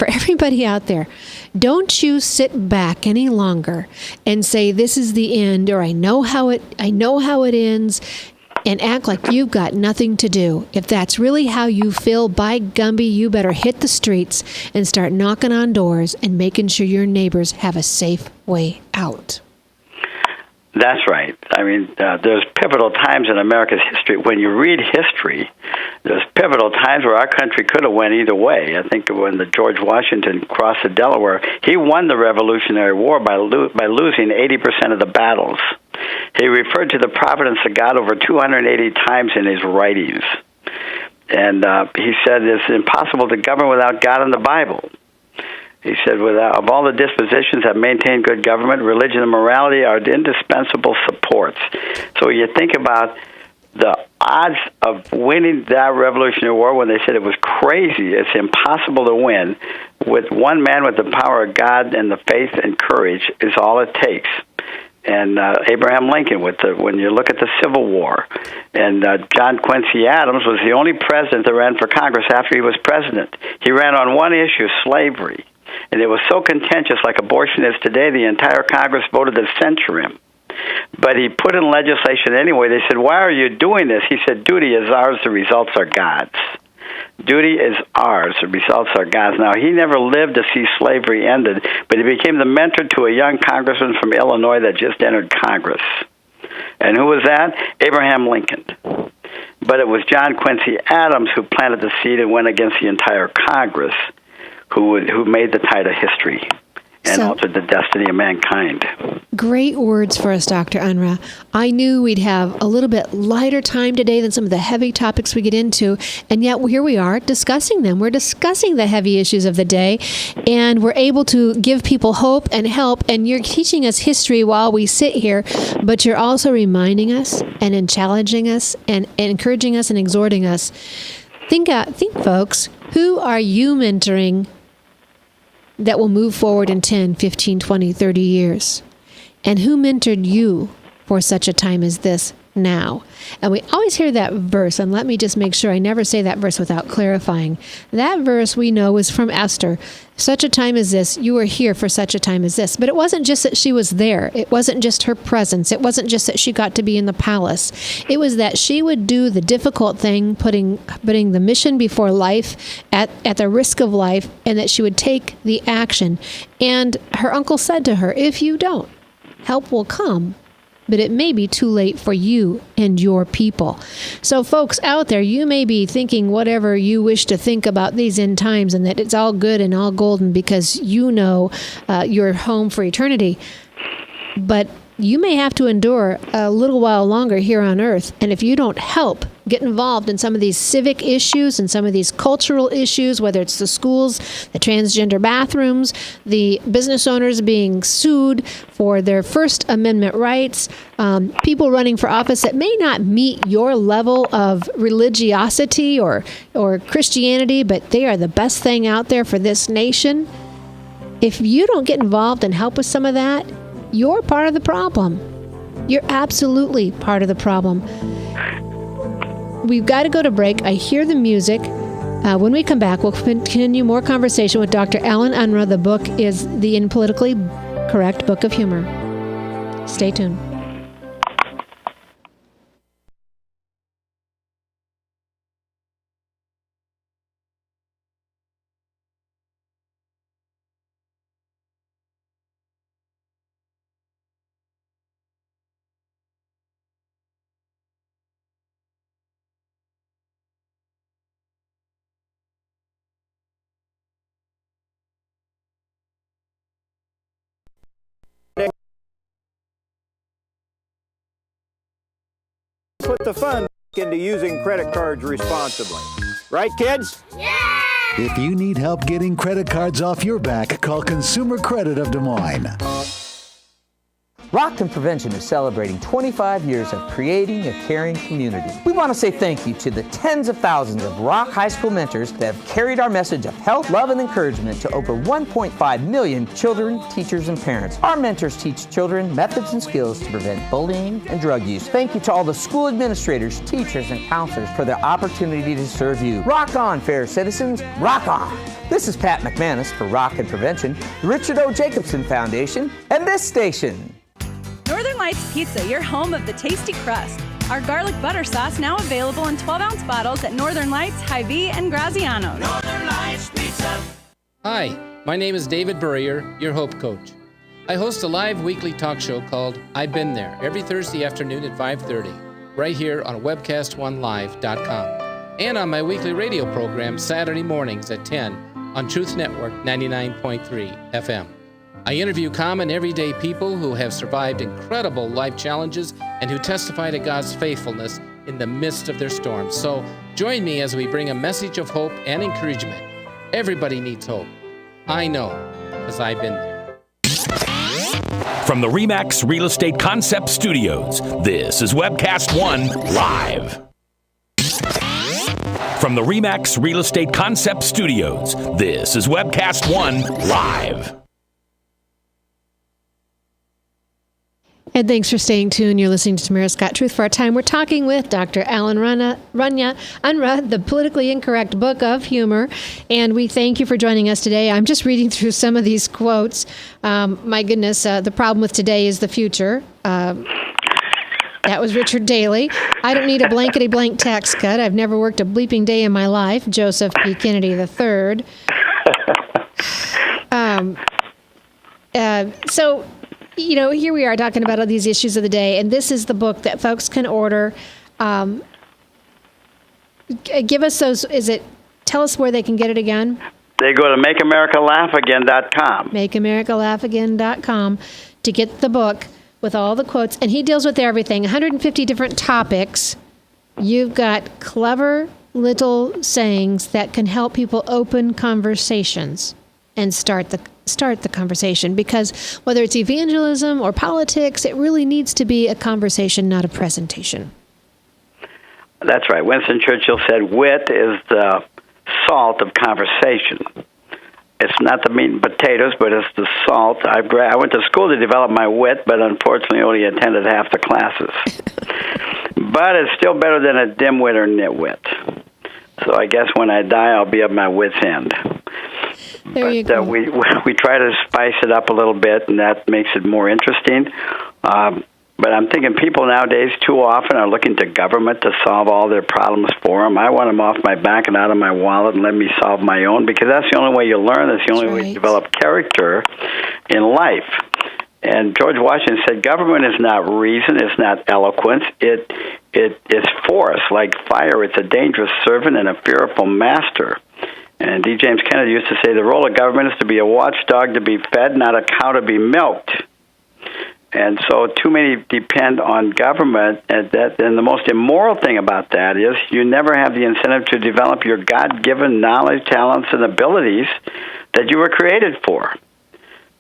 everybody out there, don't you sit back any longer and say this is the end, or I know how it ends, and act like you've got nothing to do. If that's really how you feel, by Gumby, you better hit the streets and start knocking on doors and making sure your neighbors have a safe way out.
That's right. I mean, there's pivotal times in America's history. When you read history, there's pivotal times where our country could have went either way. I think when the George Washington crossed the Delaware, he won the Revolutionary War by losing 80% of the battles. He referred to the providence of God over 280 times in his writings. And he said it's impossible to govern without God and the Bible. He said, of all the dispositions that maintain good government, religion and morality are indispensable supports. So you think about the odds of winning that Revolutionary War when they said it was crazy, it's impossible to win, with one man with the power of God and the faith and courage is all it takes. And Abraham Lincoln, when you look at the Civil War, and John Quincy Adams was the only president that ran for Congress after he was president. He ran on one issue, slavery. And it was so contentious, like abortion is today, the entire Congress voted to censure him. But he put in legislation anyway. They said, why are you doing this? He said, duty is ours, the results are God's. Duty is ours, the results are God's. Now, he never lived to see slavery ended, but he became the mentor to a young congressman from Illinois that just entered Congress. And who was that? Abraham Lincoln. But it was John Quincy Adams who planted the seed and went against the entire Congress, who made the tide of history and altered the destiny of mankind.
Great words for us, Dr. Unruh. I knew we'd have a little bit lighter time today than some of the heavy topics we get into, and yet here we are discussing them. We're discussing the heavy issues of the day, and we're able to give people hope and help, and you're teaching us history while we sit here, but you're also reminding us and challenging us and encouraging us and exhorting us. Think, folks, who are you mentoring that will move forward in 10, 15, 20, 30 years? And who mentored you for such a time as this now? And we always hear that verse, and let me just make sure I never say that verse without clarifying. That verse we know is from Esther. Such a time as this, you were here for such a time as this. But it wasn't just that she was there. It wasn't just her presence. It wasn't just that she got to be in the palace. It was that she would do the difficult thing, putting the mission before life, at the risk of life, and that she would take the action. And her uncle said to her, if you don't, help will come, but it may be too late for you and your people. So folks out there, you may be thinking whatever you wish to think about these end times and that it's all good and all golden because you know you're home for eternity. But you may have to endure a little while longer here on earth. And if you don't help get involved in some of these civic issues and some of these cultural issues, whether it's the schools, the transgender bathrooms, the business owners being sued for their First Amendment rights, people running for office that may not meet your level of religiosity or Christianity, but they are the best thing out there for this nation. If you don't get involved and help with some of that, you're part of the problem. You're absolutely part of the problem. We've got to go to break. I hear the music. When we come back, we'll continue more conversation with Dr. Alan Unruh. The book is The Politically Correct Book of Humor. Stay tuned.
Put the fun into using credit cards responsibly. Right, kids?
Yeah! If you need help getting credit cards off your back, call Consumer Credit of Des Moines.
Rockton Prevention is celebrating 25 years of creating a caring community. We want to say thank you to the tens of thousands of Rock High School mentors that have carried our message of health, love, and encouragement to over 1.5 million children, teachers, and parents. Our mentors teach children methods and skills to prevent bullying and drug use. Thank you to all the school administrators, teachers, and counselors for the opportunity to serve you. Rock on, fair citizens. Rock on. This is Pat McManus for Rockton Prevention, the Richard O. Jacobson Foundation, and this station.
Northern Lights Pizza, your home of the tasty crust. Our garlic butter sauce now available in 12-ounce bottles at Northern Lights, Hy-Vee, and Graziano's.
Northern Lights Pizza.
Hi, my name is David Burrier, your Hope Coach. I host a live weekly talk show called I've Been There every Thursday afternoon at 5:30, right here on webcast1live.com, and on my weekly radio program Saturday mornings at 10 on Truth Network 99.3 FM. I interview common everyday people who have survived incredible life challenges and who testify to God's faithfulness in the midst of their storms. So join me as we bring a message of hope and encouragement. Everybody needs hope. I know, because I've been there.
From the RE/MAX Real Estate Concept Studios, this is Webcast One Live. From the RE/MAX Real Estate Concept Studios, this is Webcast One Live.
And thanks for staying tuned. You're listening to Tamara Scott Truth for Our Time. We're talking with Dr. Alan Unruh, The Politically Incorrect Book of Humor. And we thank you for joining us today. I'm just reading through some of these quotes. My goodness, the problem with today is the future. That was Richard Daley. I don't need a blankety-blank tax cut. I've never worked a bleeping day in my life. Joseph P. Kennedy III. So, you know, here we are talking about all these issues of the day, and this is the book that folks can order. Give us those. Tell us where they can get it again.
They go to MakeAmericaLaughAgain.com.
MakeAmericaLaughAgain.com to get the book with all the quotes, and he deals with everything, 150 different topics. You've got clever little sayings that can help people open conversations and start the conversation, because whether it's evangelism or politics, it really needs to be a conversation, not a presentation.
That's right. Winston Churchill said, wit is the salt of conversation. It's not the meat and potatoes, but it's the salt. I went to school to develop my wit, but unfortunately only attended half the classes. But it's still better than a dimwit or nitwit. So I guess when I die, I'll be at my wit's end. We try to spice it up a little bit, and that makes it more interesting. But I'm thinking people nowadays too often are looking to government to solve all their problems for them. I want them off my back and out of my wallet and let me solve my own, because that's the only way you learn. That's the only way you develop character in life. And George Washington said, government is not reason, it's not eloquence. It is force, like fire. It's a dangerous servant and a fearful master. And D. James Kennedy used to say, the role of government is to be a watchdog to be fed, not a cow to be milked. And so too many depend on government, and the most immoral thing about that is you never have the incentive to develop your God-given knowledge, talents, and abilities that you were created for,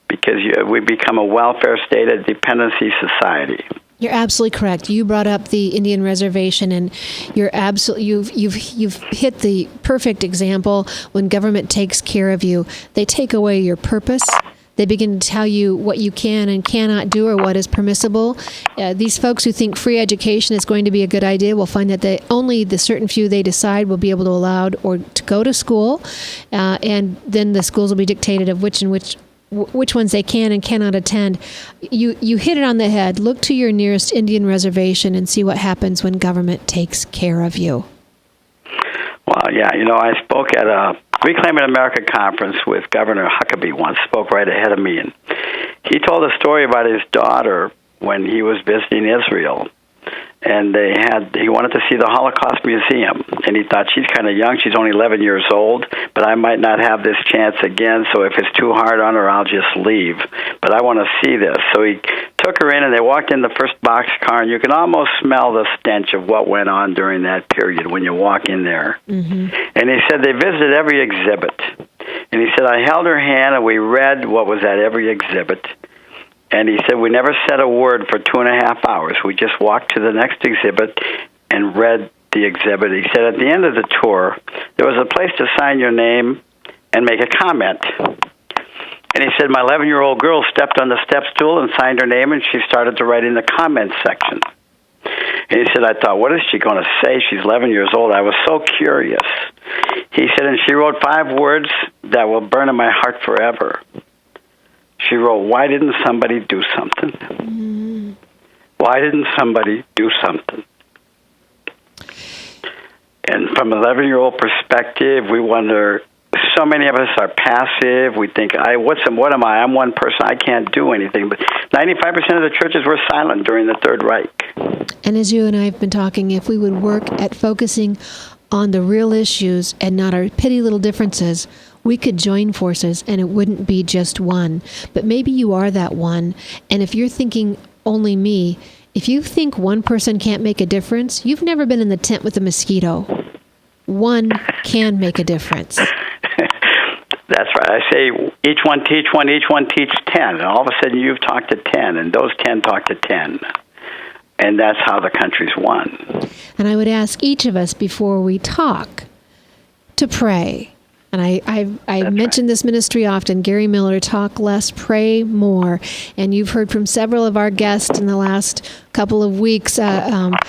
because we become a welfare state, a dependency society.
You're absolutely correct. You brought up the Indian reservation, and you've hit the perfect example. When government takes care of you, they take away your purpose. They begin to tell you what you can and cannot do, or what is permissible. These folks who think free education is going to be a good idea will find that only the certain few they decide will be able to allow or to go to school, and then the schools will be dictated of which ones they can and cannot attend. You hit it on the head. Look to your nearest Indian reservation and see what happens when government takes care of you.
Well, yeah, I spoke at a Reclaiming America conference with Governor Huckabee once, spoke right ahead of me, and he told a story about his daughter when he was visiting Israel. And he wanted to see the Holocaust Museum, and he thought, she's kind of young, she's only 11 years old, but I might not have this chance again, so if it's too hard on her, I'll just leave. But I want to see this. So he took her in, and they walked in the first boxcar, and you can almost smell the stench of what went on during that period when you walk in there. Mm-hmm. And he said they visited every exhibit. And he said, I held her hand, and we read what was at every exhibit. And he said, we never said a word for 2.5 hours. We just walked to the next exhibit and read the exhibit. He said, at the end of the tour, there was a place to sign your name and make a comment. And he said, my 11-year-old girl stepped on the step stool and signed her name, and she started to write in the comments section. And he said, I thought, what is she going to say? She's 11 years old. I was so curious. He said, and she wrote 5 words that will burn in my heart forever. She wrote, why didn't somebody do something? Mm. Why didn't somebody do something? And from an 11-year-old perspective, we wonder, so many of us are passive. We think, what am I? I'm one person. I can't do anything. But 95% of the churches were silent during the Third Reich.
And as you and I have been talking, if we would work at focusing on the real issues and not our petty little differences, we could join forces and it wouldn't be just one. But maybe you are that one. And if you're thinking only me, if you think one person can't make a difference, you've never been in the tent with a mosquito. One can make a difference.
That's right. I say each one teach 10. And all of a sudden you've talked to 10, and those 10 talk to 10. And that's how the country's won.
And I would ask each of us before we talk to pray. And I mentioned this ministry often, Gary Miller, talk less, pray more. And you've heard from several of our guests in the last couple of weeks, MASIF,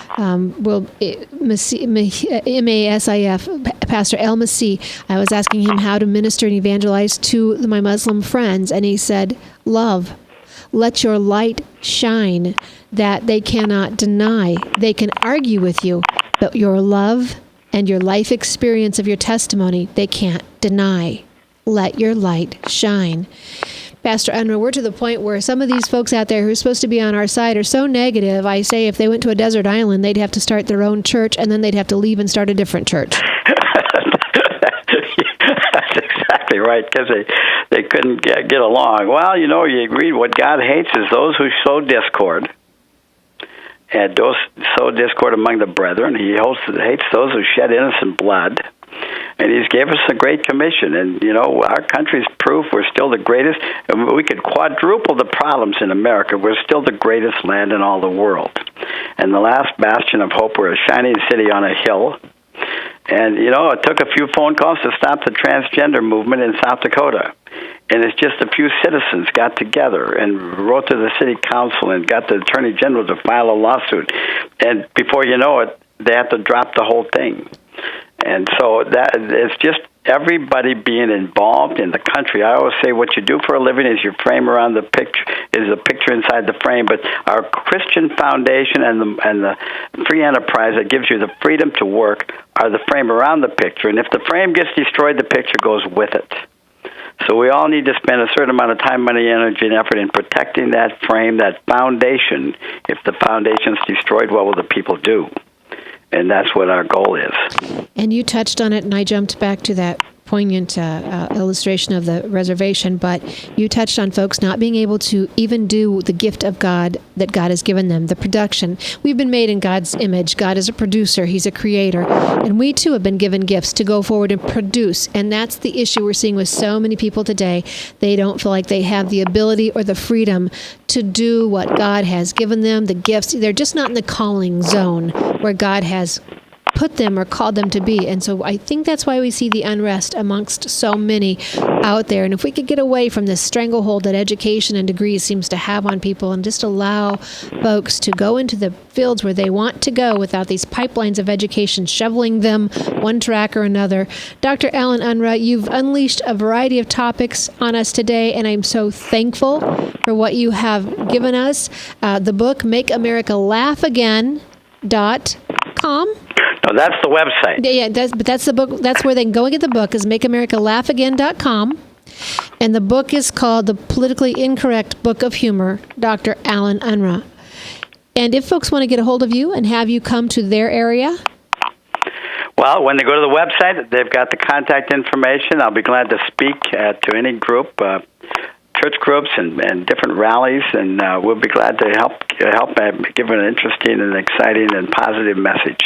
Pastor El Masih. I was asking him how to minister and evangelize to my Muslim friends, and he said, love. Let your light shine that they cannot deny. They can argue with you, but your love and your life experience of your testimony, they can't deny. Let your light shine. Pastor Unruh, we're to the point where some of these folks out there who are supposed to be on our side are so negative, I say if they went to a desert island, they'd have to start their own church, and then they'd have to leave and start a different church.
That's exactly right, because they couldn't get along. Well, you agreed what God hates is those who sow discord. And those sow discord among the brethren. He hates those who shed innocent blood. And he's gave us a great commission. And, our country's proof we're still the greatest. We could quadruple the problems in America. We're still the greatest land in all the world. And the last bastion of hope, we're a shining city on a hill. And, it took a few phone calls to stop the transgender movement in South Dakota. And it's just a few citizens got together and wrote to the city council and got the attorney general to file a lawsuit. And before you know it, they have to drop the whole thing. And so that it's just everybody being involved in the country. I always say what you do for a living is your frame around the picture, is a picture inside the frame. But our Christian foundation and the free enterprise that gives you the freedom to work are the frame around the picture. And if the frame gets destroyed, the picture goes with it. So we all need to spend a certain amount of time, money, energy, and effort in protecting that frame, that foundation. If the foundation's destroyed, what will the people do? And that's what our goal is.
And you touched on it, and I jumped back to that poignant illustration of the reservation, but you touched on folks not being able to even do the gift of God that God has given them, the production. We've been made in God's image. God is a producer. He's a creator. And we too have been given gifts to go forward and produce. And that's the issue we're seeing with so many people today. They don't feel like they have the ability or the freedom to do what God has given them, the gifts. They're just not in the calling zone where God has put them or called them to be. And so I think that's why we see the unrest amongst so many out there. And if we could get away from this stranglehold that education and degrees seems to have on people and just allow folks to go into the fields where they want to go without these pipelines of education shoveling them one track or another. Dr. Alan Unruh, you've unleashed a variety of topics on us today, and I'm so thankful for what you have given us. The book, Make America Laugh Again.com.
No, that's the website.
Yeah, but that's the book. That's where they can go and get the book, is MakeAmericaLaughAgain.com. And the book is called The Politically Incorrect Book of Humor, Dr. Alan Unruh. And if folks want to get a hold of you and have you come to their area?
Well, when they go to the website, they've got the contact information. I'll be glad to speak to any group, church groups and different rallies, and we'll be glad to help give an interesting and exciting and positive message.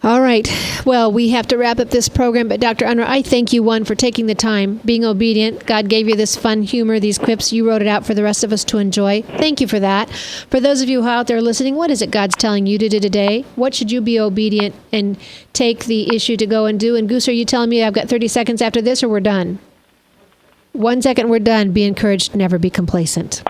All right. Well, we have to wrap up this program, but Dr. Unruh, I thank you, one, for taking the time, being obedient. God gave you this fun humor, these quips. You wrote it out for the rest of us to enjoy. Thank you for that. For those of you who are out there listening, what is it God's telling you to do today? What should you be obedient and take the issue to go and do? And Goose, are you telling me I've got 30 seconds after this, or we're done? 1 second, we're done. Be encouraged. Never be complacent.